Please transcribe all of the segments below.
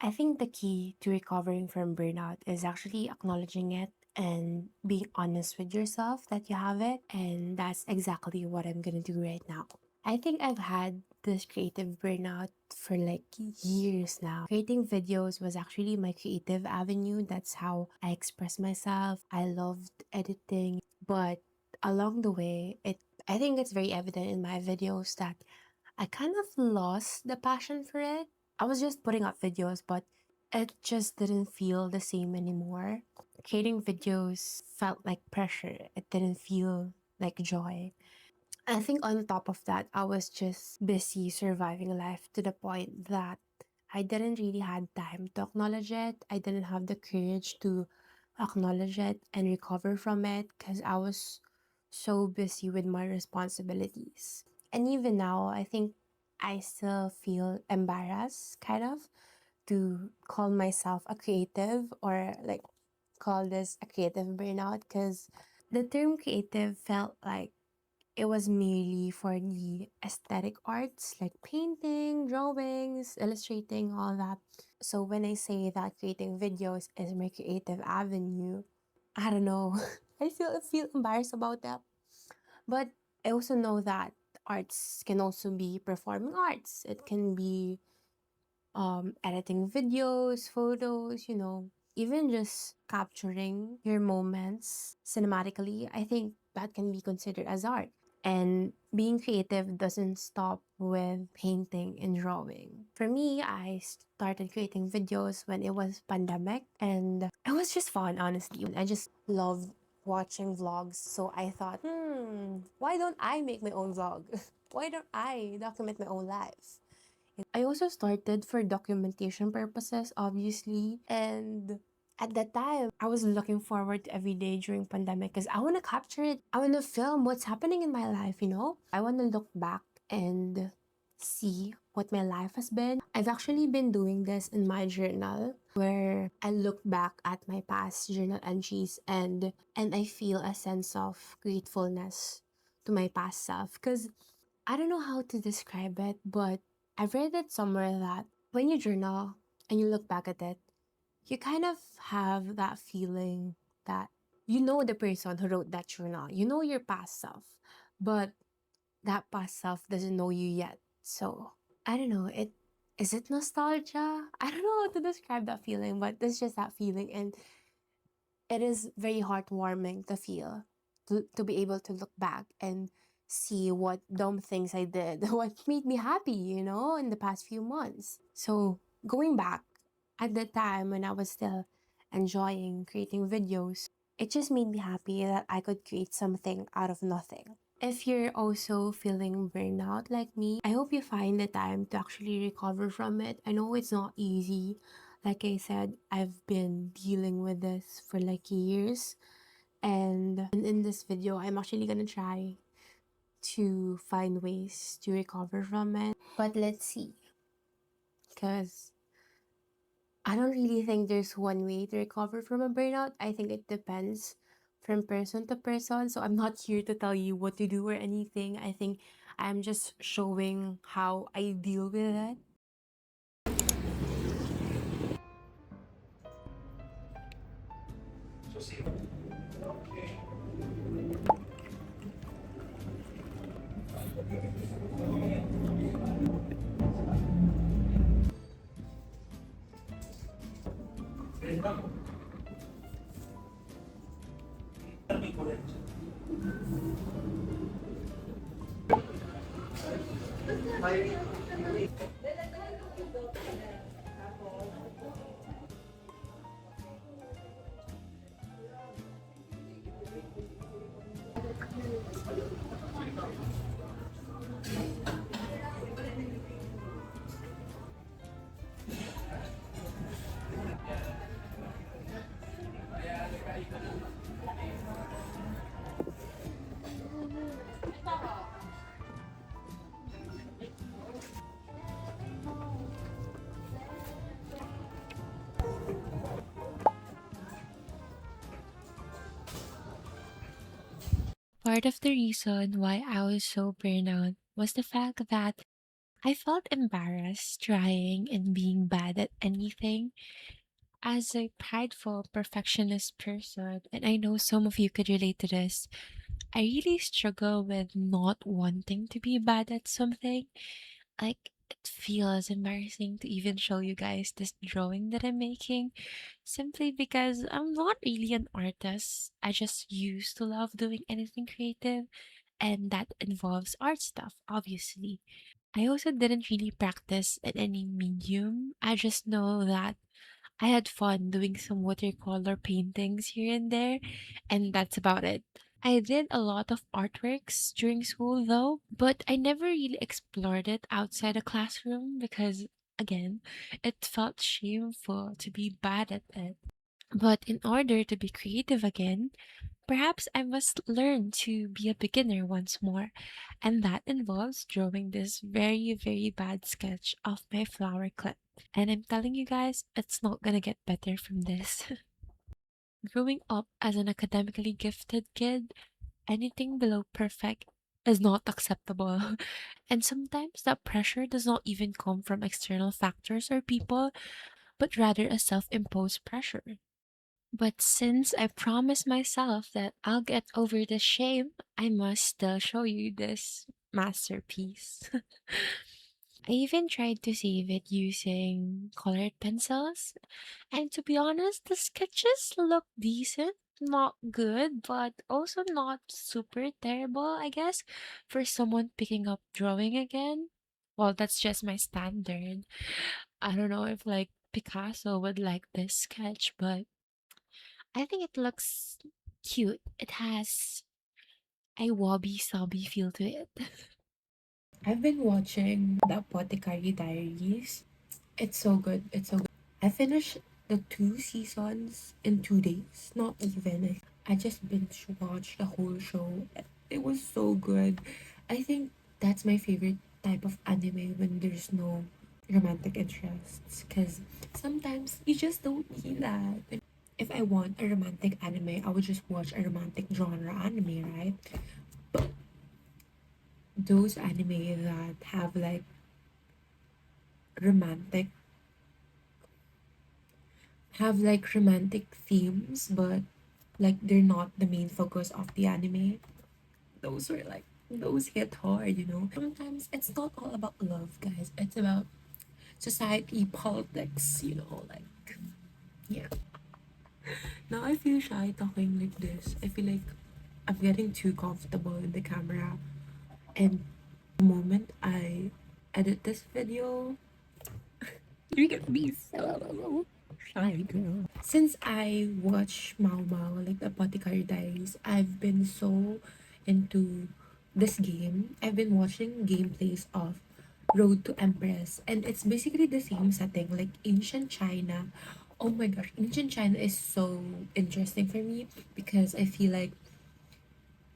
I think the key to recovering from burnout is actually acknowledging it and being honest with yourself that you have it. And that's exactly what I'm gonna do right now. I think I've had this creative burnout for like years now. Creating videos was actually my creative avenue. That's how I express myself. I loved editing, but along the way, I think it's very evident in my videos that I kind of lost the passion for it. I was just putting up videos, but it just didn't feel the same anymore. Creating videos felt like pressure. It didn't feel like joy. I think on top of that, I was just busy surviving life to the point that I didn't really had time to acknowledge it. I didn't have the courage to acknowledge it and recover from it because I was so busy with my responsibilities. And even now, I think I still feel embarrassed, kind of, to call myself a creative or like call this a creative burnout because the term creative felt like it was merely for the aesthetic arts like painting, drawings, illustrating, all that. So when I say that creating videos is my creative avenue, I don't know. I feel embarrassed about that. But I also know that arts can also be performing arts. It can be editing videos, photos, even just capturing your moments cinematically. I think that can be considered as art. And being creative doesn't stop with painting and drawing. For me, I started creating videos when it was pandemic and it was just fun, honestly. I just loved watching vlogs. So I thought, why don't I make my own vlog? Why don't I document my own life? I also started for documentation purposes, obviously. And at that time, I was looking forward to every day during pandemic because I want to capture it. I want to film what's happening in my life. I want to look back and see what my life has been. I've actually been doing this in my journal where I look back at my past journal entries and I feel a sense of gratefulness to my past self because I don't know how to describe it, but I've read it somewhere that when you journal and you look back at it, you kind of have that feeling that you know the person who wrote that journal. You know your past self, but that past self doesn't know you yet. So I don't know. Is it nostalgia? I don't know how to describe that feeling, but it's just that feeling, and it is very heartwarming to feel, to be able to look back and see what dumb things I did, what made me happy, in the past few months. So going back at the time when I was still enjoying creating videos, it just made me happy that I could create something out of nothing. If you're also feeling burnout like me, I hope you find the time to actually recover from it. I know it's not easy. Like I said, I've been dealing with this for like years. And in this video, I'm actually gonna try to find ways to recover from it. But let's see. Because I don't really think there's one way to recover from a burnout. I think it depends from person to person. So I'm not here to tell you what to do or anything. I think I'm just showing how I deal with it. Part of the reason why I was so burned out was the fact that I felt embarrassed trying and being bad at anything. As a prideful perfectionist person, and I know some of you could relate to this, I really struggle with not wanting to be bad at something. Like, it feels embarrassing to even show you guys this drawing that I'm making simply because I'm not really an artist. I just used to love doing anything creative, and that involves art stuff, obviously. I also didn't really practice in any medium. I just know that I had fun doing some watercolor paintings here and there, and that's about it. I did a lot of artworks during school though, but I never really explored it outside a classroom because, again, it felt shameful to be bad at it. But in order to be creative again, perhaps I must learn to be a beginner once more, and that involves drawing this very, very bad sketch of my flower clip. And I'm telling you guys, it's not gonna get better from this. Growing up as an academically gifted kid, anything below perfect is not acceptable. And sometimes that pressure does not even come from external factors or people, but rather a self imposed pressure. But since I promised myself that I'll get over the shame, I must still show you this masterpiece. I even tried to save it using colored pencils. And to be honest, the sketches look decent. Not good, but also not super terrible, I guess, for someone picking up drawing again. Well, that's just my standard. I don't know if like Picasso would like this sketch, but I think it looks cute. It has a wobby sobby feel to it. I've been watching the Apothecary Diaries. It's so good. It's so good. I finished the two seasons in 2 days. Not even. I just binge watched the whole show. It was so good. I think that's my favorite type of anime when there's no romantic interests. Because sometimes you just don't need that. If I want a romantic anime, I would just watch a romantic genre anime, right? But those anime that have like romantic romantic themes, but like they're not the main focus of the anime. Those hit hard, you know. Sometimes it's not all about love, guys. It's about society, politics, you know, like yeah. Now I feel shy talking like this. I feel like I'm getting too comfortable in the camera, and the moment I edit this video, you're gonna be so shy, girl. Since I watch Mau Mau, like the Apothecary Diaries, I've been so into this game. I've been watching gameplays of Road to Empress, and it's basically the same setting, like ancient China. Oh my gosh, ancient China is so interesting for me because I feel like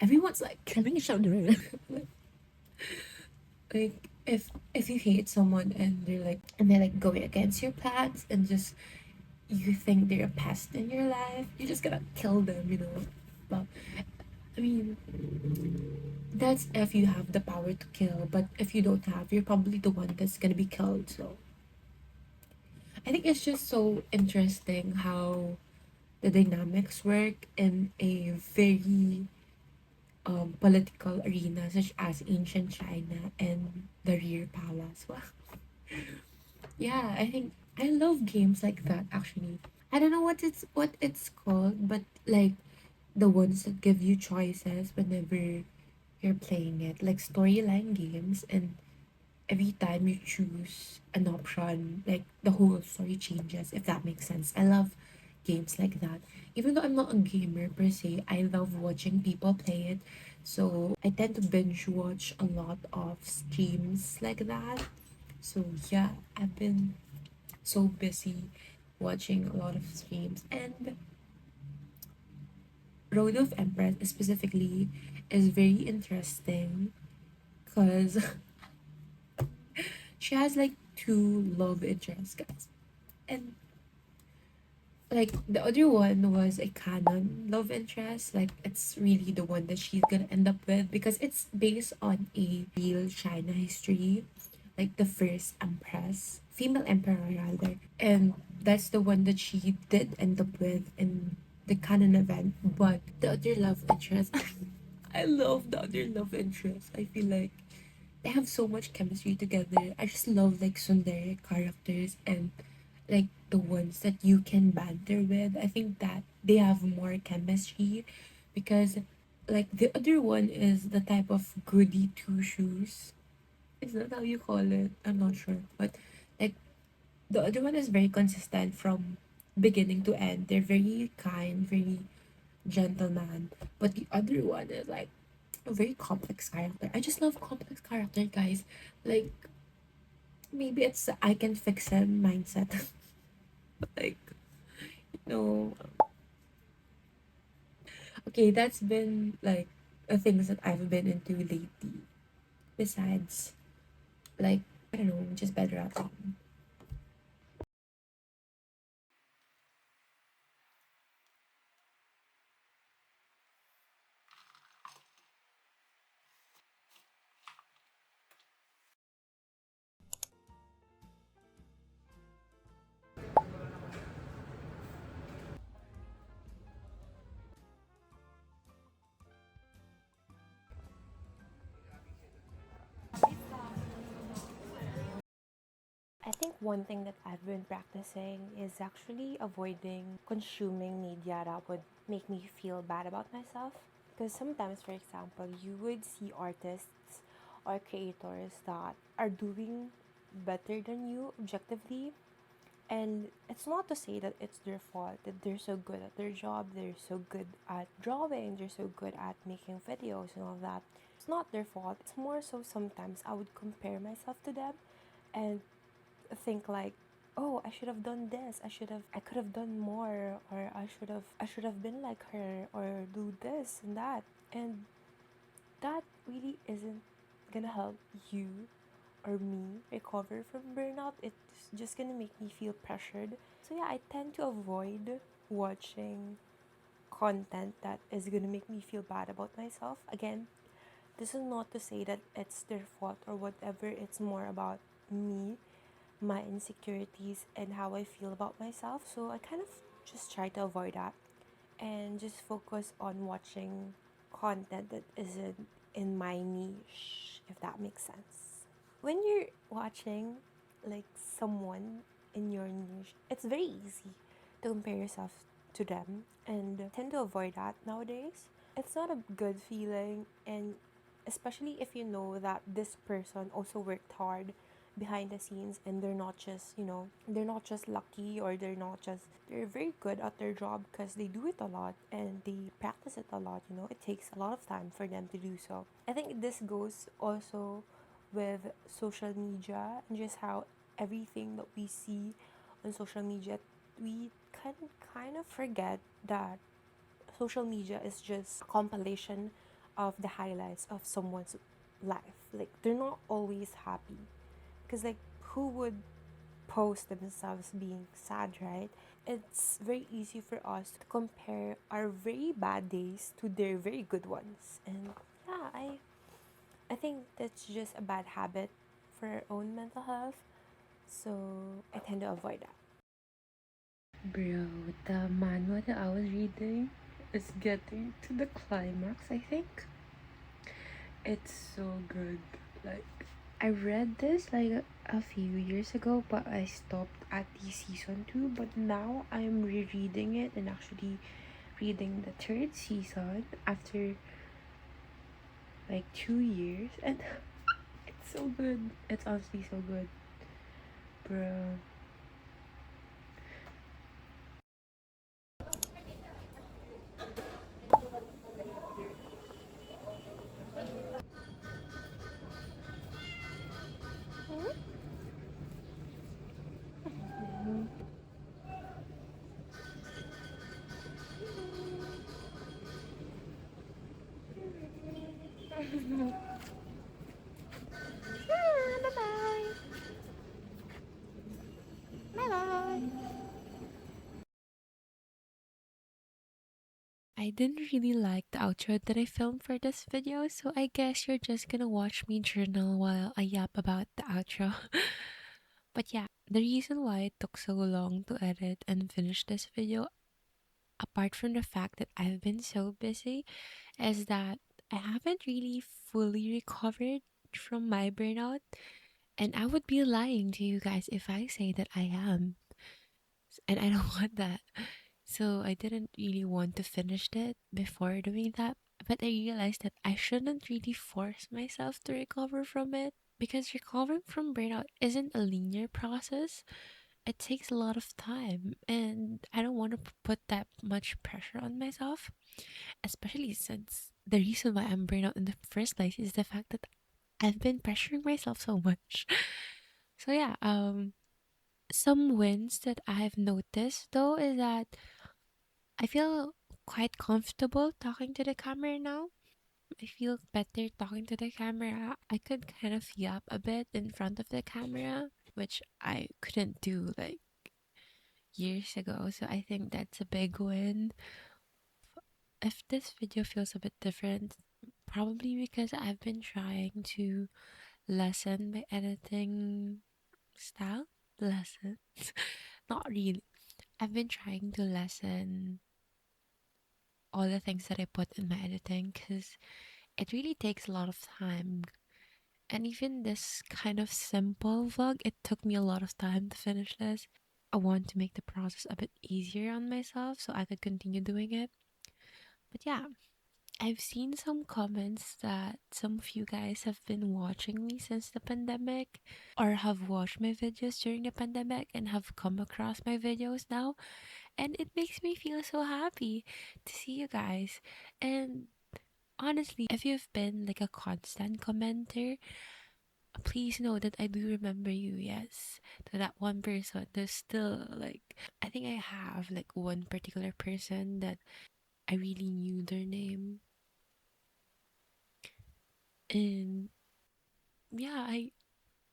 everyone's like killing each other. Like if you hate someone and they're like going against your plans and just you think they're a pest in your life, you're just gonna kill them, you know. But I mean, that's if you have the power to kill, but if you don't have, you're probably the one that's gonna be killed. So I think it's just so interesting how the dynamics work in a very political arena such as ancient China and the Rear Palace. Well, yeah, I think I love games like that actually. I don't know what it's called, but like the ones that give you choices whenever you're playing it, like storyline games, and every time you choose an option, like the whole story changes, if that makes sense. I love games like that. Even though I'm not a gamer per se, I love watching people play it. So I tend to binge watch a lot of streams like that. So yeah, I've been so busy watching a lot of streams, and Road of Empress specifically is very interesting because she has like two love interests, guys. And like the other one was a canon love interest. Like it's really the one that she's gonna end up with because it's based on a real China history like the first empress, female emperor rather, and that's the one that she did end up with in the canon event. But the other love interest, I love the other love interest. I feel like they have so much chemistry together. I just love like Sundari characters and like the ones that you can banter with. I think that they have more chemistry because like the other one is the type of goody two shoes. Is that how you call it? I'm not sure. But like the other one is very consistent from beginning to end. They're very kind, very gentleman. But the other one is like a very complex character. I just love complex character, guys. Like maybe it's I can fix him mindset. Like no. Okay, that's been like things that I've been into lately. Besides, like I don't know, just better at home. I think one thing that I've been practicing is actually avoiding consuming media that would make me feel bad about myself. Because sometimes, for example, you would see artists or creators that are doing better than you objectively. And it's not to say that it's their fault that they're so good at their job, they're so good at drawing, they're so good at making videos and all that. It's not their fault. It's more so sometimes I would compare myself to them and think like, oh, I should have done this, I could have done more, or I should have been like her, or do this and that. And that really isn't gonna help you or me recover from burnout. It's just gonna make me feel pressured. So yeah, I tend to avoid watching content that is gonna make me feel bad about myself. Again, this is not to say that it's their fault or whatever. It's more about me, my insecurities, and how I feel about myself. So I kind of just try to avoid that and just focus on watching content that isn't in my niche, if that makes sense. When you're watching like someone in your niche, it's very easy to compare yourself to them, and I tend to avoid that nowadays. It's not a good feeling, and especially if you know that this person also worked hard behind the scenes, and they're not just, they're not just lucky, or they're very good at their job because they do it a lot and they practice it a lot. It takes a lot of time for them to do so. I think this goes also with social media, and just how everything that we see on social media, we can kind of forget that social media is just a compilation of the highlights of someone's life. Like they're not always happy, because like who would post themselves being sad, right? It's very easy for us to compare our very bad days to their very good ones. And yeah, I think that's just a bad habit for our own mental health. So I tend to avoid that. Bro, the manhwa that I was reading is getting to the climax, I think. It's so good. Like, I read this like a few years ago, but I stopped at the season 2. But now I'm rereading it and actually reading the third season after like 2 years. And it's so good. It's honestly so good, bro. Bye bye. I didn't really like the outro that I filmed for this video, so I guess you're just gonna watch me journal while I yap about the outro. But yeah, the reason why it took so long to edit and finish this video, apart from the fact that I've been so busy, is that I haven't really fully recovered from my burnout. And I would be lying to you guys if I say that I am. And I don't want that. So I didn't really want to finish it before doing that. But I realized that I shouldn't really force myself to recover from it because recovering from burnout isn't a linear process. It takes a lot of time, and I don't want to put that much pressure on myself, especially since the reason why I'm burnout in the first place is the fact that I've been pressuring myself so much. So yeah, some wins that I've noticed though is that I feel quite comfortable talking to the camera now. I feel better talking to the camera. I could kind of yap a bit in front of the camera, which I couldn't do like years ago. So I think that's a big win. If this video feels a bit different, probably because I've been trying to lessen my editing style. Lessen. Not really. I've been trying to lessen all the things that I put in my editing because it really takes a lot of time. And even this kind of simple vlog, it took me a lot of time to finish this. I want to make the process a bit easier on myself so I could continue doing it. But yeah, I've seen some comments that some of you guys have been watching me since the pandemic or have watched my videos during the pandemic and have come across my videos now. And it makes me feel so happy to see you guys. And honestly, if you've been like a constant commenter, please know that I do remember you, yes. To that one person, there's still like, I think I have like one particular person that I really knew their name. And yeah,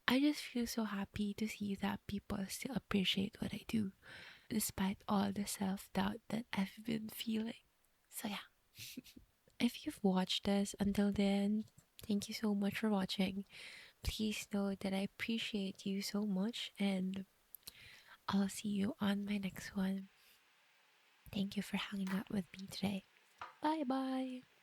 I just feel so happy to see that people still appreciate what I do, despite all the self doubt that I've been feeling. So yeah, if you've watched this until then, thank you so much for watching. Please know that I appreciate you so much, and I'll see you on my next one. Thank you for hanging out with me today. Bye bye.